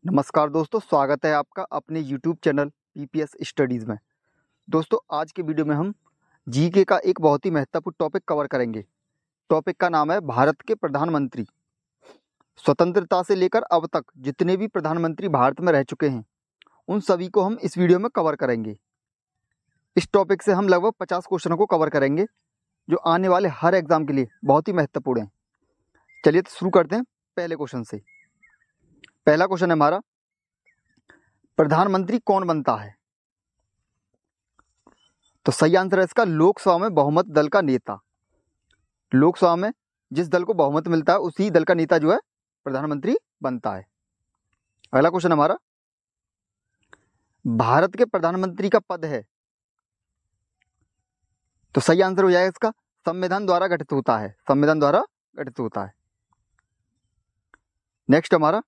नमस्कार दोस्तों, स्वागत है आपका अपने YouTube चैनल पीपीएस स्टडीज़ में। दोस्तों, आज के वीडियो में हम जीके का एक बहुत ही महत्वपूर्ण टॉपिक कवर करेंगे। टॉपिक का नाम है भारत के प्रधानमंत्री। स्वतंत्रता से लेकर अब तक जितने भी प्रधानमंत्री भारत में रह चुके हैं उन सभी को हम इस वीडियो में कवर करेंगे। इस टॉपिक से हम लगभग 50 क्वेश्चनों को कवर करेंगे जो आने वाले हर एग्ज़ाम के लिए बहुत ही महत्वपूर्ण हैं। चलिए तो शुरू करते हैं पहले क्वेश्चन से। पहला क्वेश्चन है हमारा, प्रधानमंत्री कौन बनता है? तो सही आंसर है इसका लोकसभा में बहुमत दल का नेता। लोकसभा में जिस दल को बहुमत मिलता है उसी दल का नेता जो है प्रधानमंत्री बनता है। अगला क्वेश्चन हमारा, भारत के प्रधानमंत्री का पद है। तो सही आंसर हो जाएगा इसका संविधान द्वारा गठित होता है। संविधान द्वारा गठित होता है। नेक्स्ट हमारा,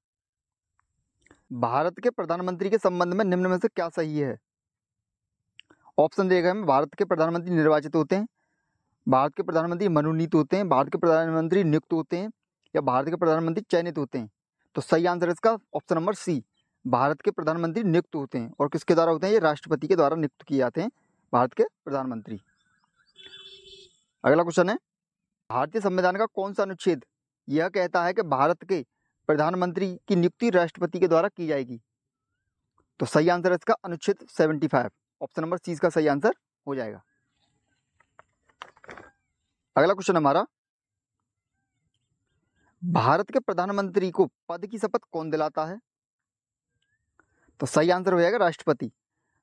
भारत के प्रधानमंत्री के संबंध में निम्न में से क्या सही है? ऑप्शन दिए गए हैं। भारत के प्रधानमंत्री निर्वाचित होते हैं, भारत के प्रधानमंत्री मनोनीत होते हैं, भारत के प्रधानमंत्री नियुक्त होते हैं, या भारत के प्रधानमंत्री चयनित होते हैं। तो सही आंसर इसका ऑप्शन नंबर सी, भारत के प्रधानमंत्री नियुक्त होते हैं। और किसके द्वारा होते हैं? ये राष्ट्रपति के द्वारा नियुक्त किए जाते हैं भारत के प्रधानमंत्री। अगला क्वेश्चन है, भारतीय संविधान का कौन सा अनुच्छेद यह कहता है कि भारत के प्रधानमंत्री की नियुक्ति राष्ट्रपति के द्वारा की जाएगी? तो सही आंसर है इसका अनुच्छेद 75। ऑप्शन नंबर सी इसका सही आंसर हो जाएगा। अगला क्वेश्चन हमारा, भारत के प्रधानमंत्री को पद की शपथ कौन दिलाता है? तो सही आंसर हो जाएगा राष्ट्रपति।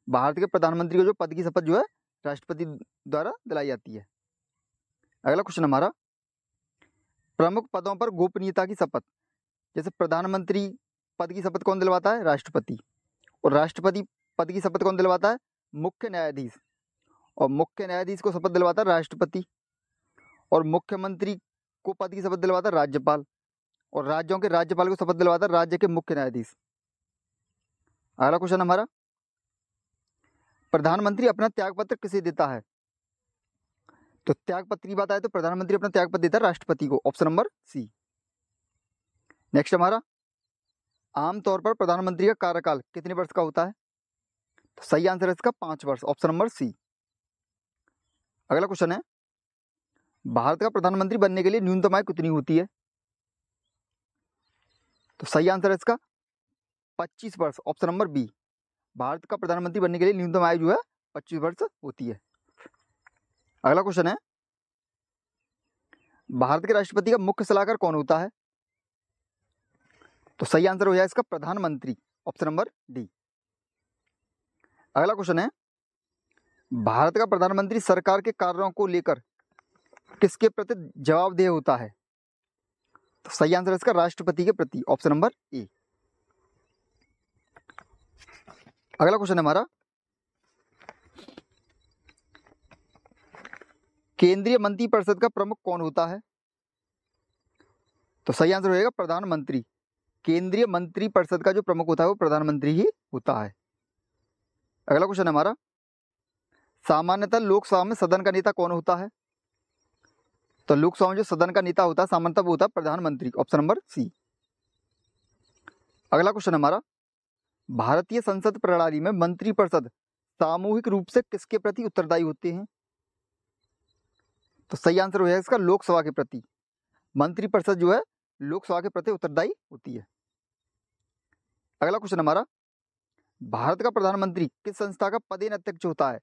भारत के प्रधानमंत्री को जो पद की शपथ जो है राष्ट्रपति द्वारा दिलाई जाती है। अगला क्वेश्चन हमारा, प्रमुख पदों पर गोपनीयता की शपथ, जैसे प्रधानमंत्री पद की शपथ कौन दिलवाता है? राष्ट्रपति। और राष्ट्रपति पद की शपथ कौन दिलवाता है? मुख्य न्यायाधीश। और मुख्य न्यायाधीश को शपथ दिलवाता है राष्ट्रपति। और मुख्यमंत्री को पद की शपथ दिलवाता है राज्यपाल। और राज्यों के राज्यपाल को शपथ दिलवाता है राज्य के मुख्य न्यायाधीश। अगला क्वेश्चन हमारा, प्रधानमंत्री अपना त्यागपत्र किसे देता है? तो त्यागपत्र की बात आए तो प्रधानमंत्री अपना त्यागपत्र देता है राष्ट्रपति को। ऑप्शन नंबर सी। नेक्स्ट हमारा, आमतौर पर प्रधानमंत्री का कार्यकाल कितने वर्ष का होता है? तो सही आंसर है इसका 5 वर्ष। Option number C. अगला क्वेश्चन है, भारत का प्रधानमंत्री बनने के लिए न्यूनतम आयु कितनी होती है? तो सही आंसर है इसका 25 वर्ष। Option number B. भारत का प्रधानमंत्री बनने के लिए न्यूनतम आयु जो है 25 वर्ष होती है। अगला क्वेश्चन है, भारत के राष्ट्रपति का मुख्य सलाहकार कौन होता है? तो सही आंसर हो जाएगा इसका प्रधानमंत्री। Option number D. अगला क्वेश्चन है, भारत का प्रधानमंत्री सरकार के कार्यों को लेकर किसके प्रति जवाबदेह होता है? तो सही आंसर है इसका राष्ट्रपति के प्रति। ऑप्शन नंबर ए। अगला क्वेश्चन है हमारा, केंद्रीय मंत्रिपरिषद का प्रमुख कौन होता है? तो सही आंसर हो जाएगा प्रधानमंत्री। केंद्रीय मंत्रिपरिषद का जो प्रमुख होता है वो प्रधानमंत्री ही होता है। अगला क्वेश्चन है हमारा, सामान्यतः लोकसभा में सदन का नेता कौन होता है? तो लोकसभा में जो सदन का नेता होता है सामान्यतः वो होता है प्रधानमंत्री। Option number C. अगला क्वेश्चन हमारा, भारतीय संसद प्रणाली में मंत्रिपरिषद सामूहिक रूप से किसके प्रति उत्तरदायी होते हैं? तो सही आंसर हो जाएगा इसका लोकसभा के प्रति। मंत्रिपरिषद जो है लोकसभा के प्रति उत्तरदायी होती है। अगला क्वेश्चन हमारा, भारत का प्रधानमंत्री किस संस्था का पदेन अध्यक्ष होता है?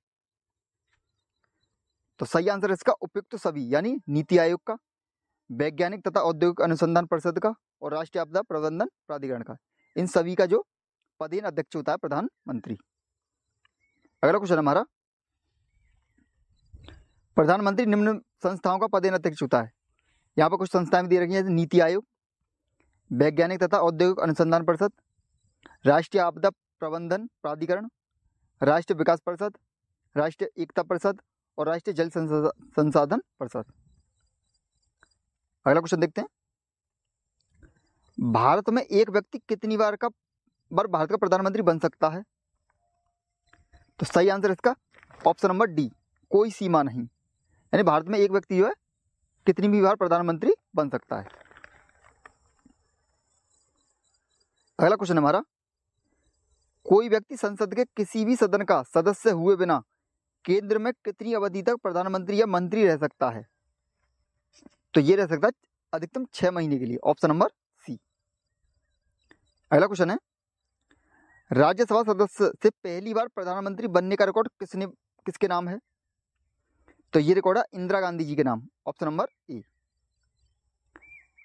तो सही आंसर है इसका उपयुक्त सभी, यानी नीति आयोग का, वैज्ञानिक तथा औद्योगिक अनुसंधान परिषद का और राष्ट्रीय आपदा प्रबंधन प्राधिकरण का। इन सभी का जो पदेन अध्यक्ष होता है प्रधानमंत्री। अगला क्वेश्चन हमारा, प्रधानमंत्री निम्न संस्थाओं का पदेन अध्यक्ष होता है। यहाँ पर कुछ संस्थाएं भी दे रखी हैं, जैसे नीति आयोग, वैज्ञानिक तथा औद्योगिक अनुसंधान परिषद, राष्ट्रीय आपदा प्रबंधन प्राधिकरण, राष्ट्रीय विकास परिषद, राष्ट्रीय एकता परिषद और राष्ट्रीय जल संसाधन परिषद। अगला क्वेश्चन देखते हैं, भारत में एक व्यक्ति कितनी बार भारत का प्रधानमंत्री बन सकता है? तो सही आंसर इसका ऑप्शन नंबर डी, कोई सीमा नहीं। यानी भारत में एक व्यक्ति जो है कितनी भी बार प्रधानमंत्री बन सकता है। अगला क्वेश्चन हमारा, कोई व्यक्ति संसद के किसी भी सदन का सदस्य हुए बिना केंद्र में कितनी अवधि तक प्रधानमंत्री या मंत्री रह सकता है? तो ये रह सकता है अधिकतम 6 महीने के लिए, ऑप्शन नंबर सी। अगला क्वेश्चन है, राज्यसभा सदस्य से पहली बार प्रधानमंत्री बनने का रिकॉर्ड किसके नाम है? तो ये रिकॉर्ड है इंदिरा गांधी जी के नाम, ऑप्शन नंबर ए।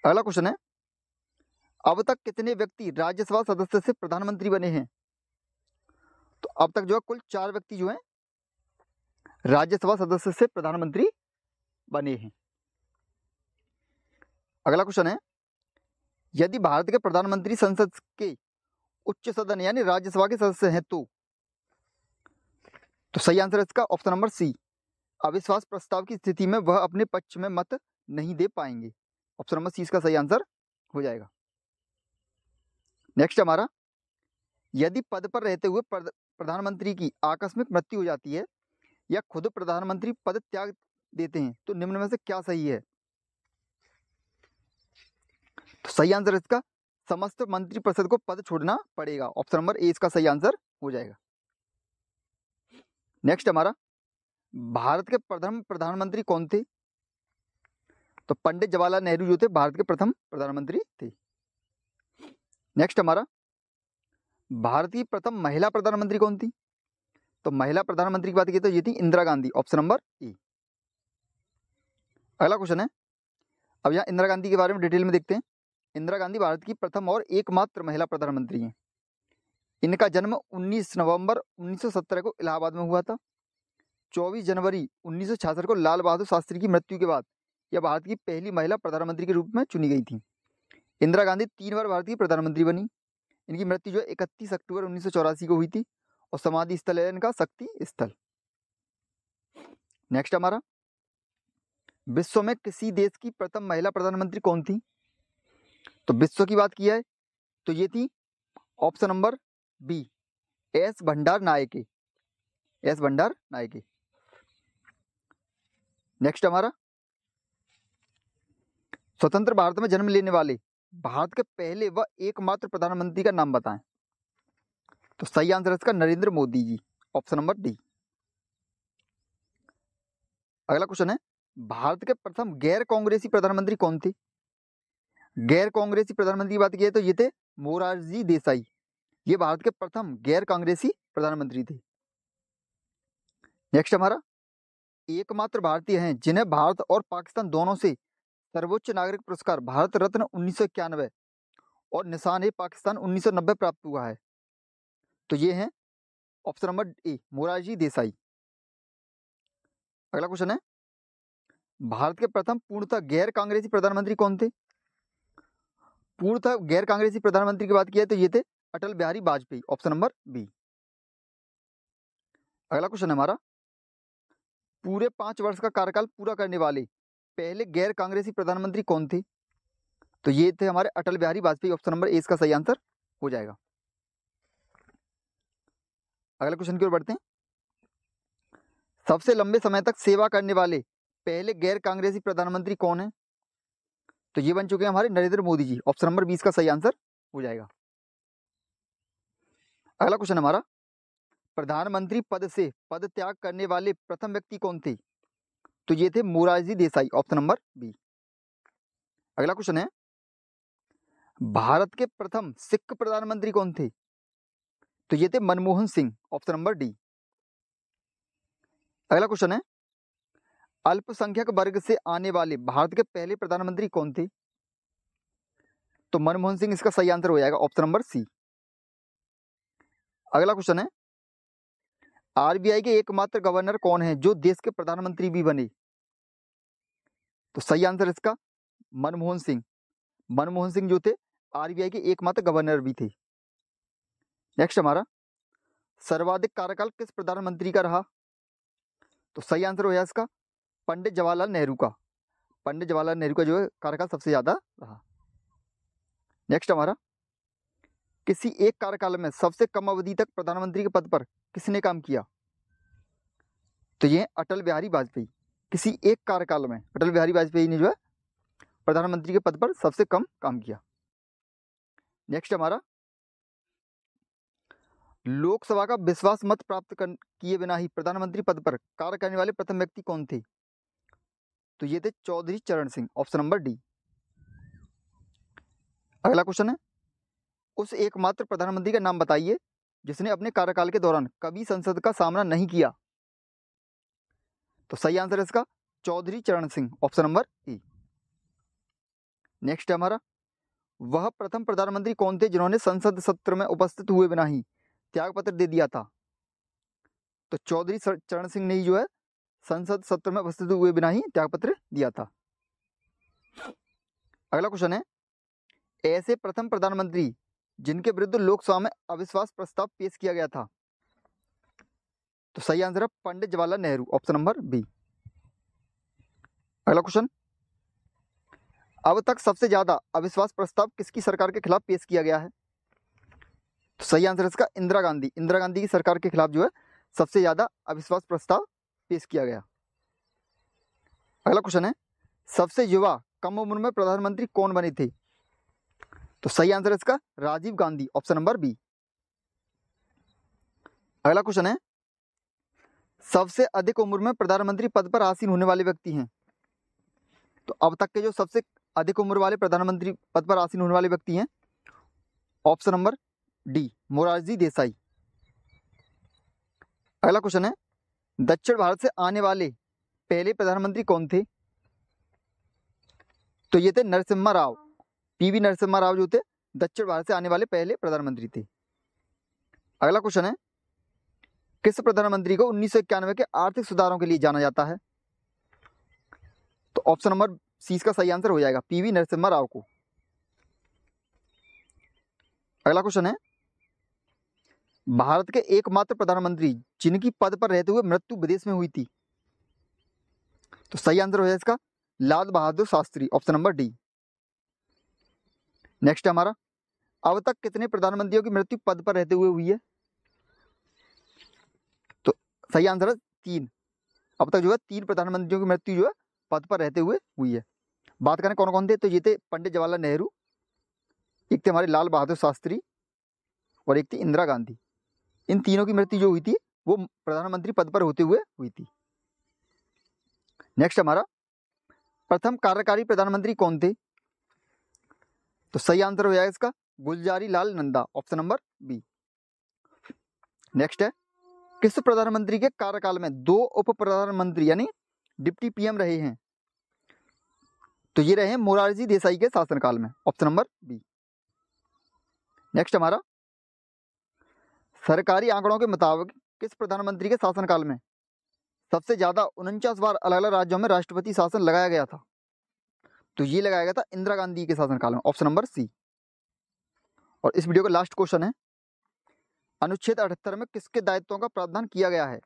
अगला क्वेश्चन है, अब तक कितने व्यक्ति राज्यसभा सदस्य से प्रधानमंत्री बने हैं? तो अब तक जो है कुल 4 व्यक्ति जो हैं राज्यसभा सदस्य से प्रधानमंत्री बने हैं। अगला क्वेश्चन है, यदि भारत के प्रधानमंत्री संसद के उच्च सदन यानी राज्यसभा के सदस्य हैं तो सही आंसर है इसका ऑप्शन नंबर सी, अविश्वास प्रस्ताव की स्थिति में वह अपने पक्ष में मत नहीं दे पाएंगे। ऑप्शन नंबर सी इसका सही आंसर हो जाएगा। नेक्स्ट हमारा, यदि पद पर रहते हुए प्रधानमंत्री की आकस्मिक मृत्यु हो जाती है या खुद प्रधानमंत्री पद त्याग देते हैं तो निम्न में से क्या सही है? तो सही आंसर इसका समस्त मंत्रिपरिषद को पद छोड़ना पड़ेगा, ऑप्शन नंबर ए इसका सही आंसर हो जाएगा। नेक्स्ट हमारा, भारत के प्रथम प्रधानमंत्री कौन थे? तो पंडित जवाहरलाल नेहरू जो थे भारत के प्रथम प्रधानमंत्री थे। नेक्स्ट हमारा, भारत की प्रथम महिला प्रधानमंत्री कौन थी? तो महिला प्रधानमंत्री की बात की तो ये थी इंदिरा गांधी, ऑप्शन नंबर ए। अगला क्वेश्चन है, अब यहाँ इंदिरा गांधी के बारे में डिटेल में देखते हैं। इंदिरा गांधी भारत की प्रथम और एकमात्र महिला प्रधानमंत्री हैं। इनका जन्म 19 नवंबर 1917 को इलाहाबाद में हुआ था। 24 जनवरी 1966 को लाल बहादुर शास्त्री की मृत्यु के बाद यह भारत की पहली महिला प्रधानमंत्री के रूप में चुनी गई थी। इंदिरा गांधी 3 बार भारत की प्रधानमंत्री बनी। इनकी मृत्यु जो 31 अक्टूबर 1984 को हुई थी और समाधि स्थल है इनका शक्ति स्थल। नेक्स्ट हमारा, विश्व में किसी देश की प्रथम महिला प्रधानमंत्री कौन थी? तो विश्व की बात की है तो ये थी ऑप्शन नंबर बी, एस भंडार नायके, एस भंडार नायके। नेक्स्ट हमारा, स्वतंत्र भारत में जन्म लेने वाले भारत के पहले व एकमात्र प्रधानमंत्री का नाम बताएं। तो सही आंसर है इसका Narendra Modi ji, option number D. अगला क्वेश्चन है, भारत के प्रथम गैर कांग्रेसी प्रधानमंत्री कौन थे? गैर कांग्रेसी प्रधानमंत्री की बात की है तो ये थे मोरारजी देसाई। ये भारत के प्रथम गैर कांग्रेसी प्रधानमंत्री थे। नेक्स्ट हमारा, एकमात्र भारतीय हैं जिन्हें भारत और पाकिस्तान दोनों से सर्वोच्च नागरिक पुरस्कार भारत रत्न 1991 और निशान ए पाकिस्तान 1990 प्राप्त हुआ है। तो ये हैं ऑप्शन नंबर ए, मोरारजी देसाई। अगला क्वेश्चन है, भारत के प्रथम पूर्णतः गैर कांग्रेसी प्रधानमंत्री कौन थे? पूर्णतः गैर कांग्रेसी प्रधानमंत्री की बात की है तो ये थे Atal Bihari Vajpayee, option number B. अगला क्वेश्चन है हमारा, पूरे 5 वर्ष का कार्यकाल पूरा करने वाले पहले गैर कांग्रेसी प्रधानमंत्री कौन थे? तो ये थे हमारे Atal Bihari Vajpayee, option number A इसका सही आंसर हो जाएगा। अगले क्वेश्चन की ओर बढ़ते हैं, सबसे लंबे समय तक सेवा करने वाले पहले गैर कांग्रेसी प्रधानमंत्री कौन है? तो ये बन चुके हैं हमारे नरेंद्र मोदी जी, ऑप्शन नंबर 20 का सही आंसर हो जाएगा। अगला क्वेश्चन हमारा, प्रधानमंत्री पद से पद त्याग करने वाले प्रथम व्यक्ति कौन थे? तो ये थे Morarji Desai, option number B. अगला क्वेश्चन है, भारत के प्रथम सिख प्रधानमंत्री कौन थे? तो ये थे Manmohan Singh, option number D. अगला क्वेश्चन है, अल्पसंख्यक वर्ग से आने वाले भारत के पहले प्रधानमंत्री कौन थे? तो मनमोहन सिंह इसका सही आंसर हो जाएगा, ऑप्शन नंबर सी। अगला क्वेश्चन है, आरबीआई के एकमात्र गवर्नर कौन है जो देश के प्रधानमंत्री भी बने? तो सही आंसर इसका मनमोहन सिंह। मनमोहन सिंह जो थे आरबीआई के एकमात्र गवर्नर भी थे। नेक्स्ट हमारा, सर्वाधिक कार्यकाल किस प्रधानमंत्री का रहा? तो सही आंसर हो जाएगा इसका पंडित जवाहरलाल नेहरू का। पंडित जवाहरलाल नेहरू का जो है कार्यकाल सबसे ज्यादा रहा। नेक्स्ट हमारा, किसी एक कार्यकाल में सबसे कम अवधि तक प्रधानमंत्री के पद पर किसने काम किया? तो ये अटल बिहारी वाजपेयी। किसी एक कार्यकाल में अटल बिहारी वाजपेयी ने जो है प्रधानमंत्री के पद पर सबसे कम काम किया। नेक्स्ट हमारा, लोकसभा का विश्वास मत प्राप्त किए बिना ही प्रधानमंत्री पद पर कार्य करने वाले प्रथम व्यक्ति कौन थे? तो ये थे चौधरी चरण सिंह, ऑप्शन नंबर डी। अगला क्वेश्चन है, उस एकमात्र प्रधानमंत्री का नाम बताइए जिसने अपने कार्यकाल के दौरान कभी संसद का सामना नहीं किया। तो सही आंसर है इसका चौधरी चरण सिंह, ऑप्शन नंबर ई। नेक्स्ट है हमारा, वह प्रथम प्रधानमंत्री कौन थे जिन्होंने संसद सत्र में उपस्थित हुए बिना ही त्यागपत्र दे दिया था? तो चौधरी चरण सिंह ने ही जो है संसद सत्र में उपस्थित हुए बिना ही त्यागपत्र दिया था। अगला क्वेश्चन है, ऐसे प्रथम प्रधानमंत्री जिनके विरुद्ध लोकसभा में अविश्वास प्रस्ताव पेश किया गया था? तो सही आंसर है Pandit Jawaharlal Nehru, option number B. अगला क्वेश्चन, अब तक सबसे ज्यादा अविश्वास प्रस्ताव किसकी सरकार के खिलाफ पेश किया गया है? तो सही आंसर है इसका इंदिरा गांधी की सरकार के खिलाफ जो है सबसे ज्यादा अविश्वास प्रस्ताव पेश किया गया। अगला क्वेश्चन है, सबसे युवा कम उम्र में प्रधानमंत्री कौन बने थे? तो सही आंसर है इसका Rajiv Gandhi, option number B. अगला क्वेश्चन है, सबसे अधिक उम्र में प्रधानमंत्री पद पर आसीन होने वाले व्यक्ति हैं? तो अब तक के जो सबसे अधिक उम्र वाले प्रधानमंत्री पद पर आसीन होने वाले व्यक्ति हैं, option number D Morarji Desai. अगला क्वेश्चन है, दक्षिण भारत से आने वाले पहले प्रधानमंत्री कौन थे? तो ये थे नरसिम्हा राव, पीवी नरसिम्हा राव जो थे दक्षिण भारत से आने वाले पहले प्रधानमंत्री थे। अगला क्वेश्चन है, किस प्रधानमंत्री को 1991 के आर्थिक सुधारों के लिए जाना जाता है? तो ऑप्शन नंबर सी इसका सही आंसर हो जाएगा पीवी नरसिम्हा राव को। अगला क्वेश्चन है, भारत के एकमात्र प्रधानमंत्री जिनकी पद पर रहते हुए मृत्यु विदेश में हुई थी? तो सही आंसर हो जाएगा इसका Lal Bahadur Shastri, option number D. Next है हमारा, अब तक कितने प्रधानमंत्रियों की मृत्यु पद पर रहते हुए हुई है? तो सही आंसर है 3। अब तक जो है 3 प्रधानमंत्रियों की मृत्यु जो है पद पर रहते हुए हुई है। बात करें कौन कौन थे, तो ये थे पंडित जवाहरलाल नेहरू, एक थे हमारे लाल बहादुर शास्त्री और एक थी इंदिरा गांधी। इन तीनों की मृत्यु जो हुई थी वो प्रधानमंत्री पद पर होते हुए हुई थी। नेक्स्ट हमारा, प्रथम कार्यकारी प्रधानमंत्री कौन थे? तो सही आंसर हो जाएगा इसका Gulzari Lal Nanda, option number B. Next है, किस प्रधानमंत्री के कार्यकाल में 2 उप प्रधानमंत्री यानी डिप्टी पीएम रहे हैं? तो ये रहे मोरारजी देसाई के शासनकाल में, ऑप्शन नंबर बी। नेक्स्ट हमारा, सरकारी आंकड़ों के मुताबिक किस प्रधानमंत्री के शासनकाल में सबसे ज्यादा 49 बार अलग अलग राज्यों में राष्ट्रपति शासन लगाया गया था? तो ये लगाया गया था इंदिरा गांधी के शासनकाल में, ऑप्शन नंबर सी। और इस वीडियो का लास्ट क्वेश्चन है, अनुच्छेद 78 में किसके दायित्वों का प्रावधान किया गया है?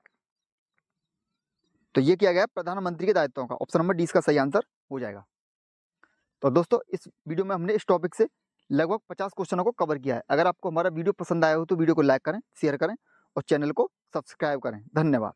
तो ये किया गया प्रधानमंत्री के दायित्वों का, ऑप्शन नंबर डी इसका सही आंसर हो जाएगा। तो दोस्तों इस वीडियो में हमने इस टॉपिक से लगभग 50 क्वेश्चनों को कवर किया है। अगर आपको हमारा वीडियो पसंद आया हो तो वीडियो को लाइक करें, शेयर करें और चैनल को सब्सक्राइब करें। धन्यवाद।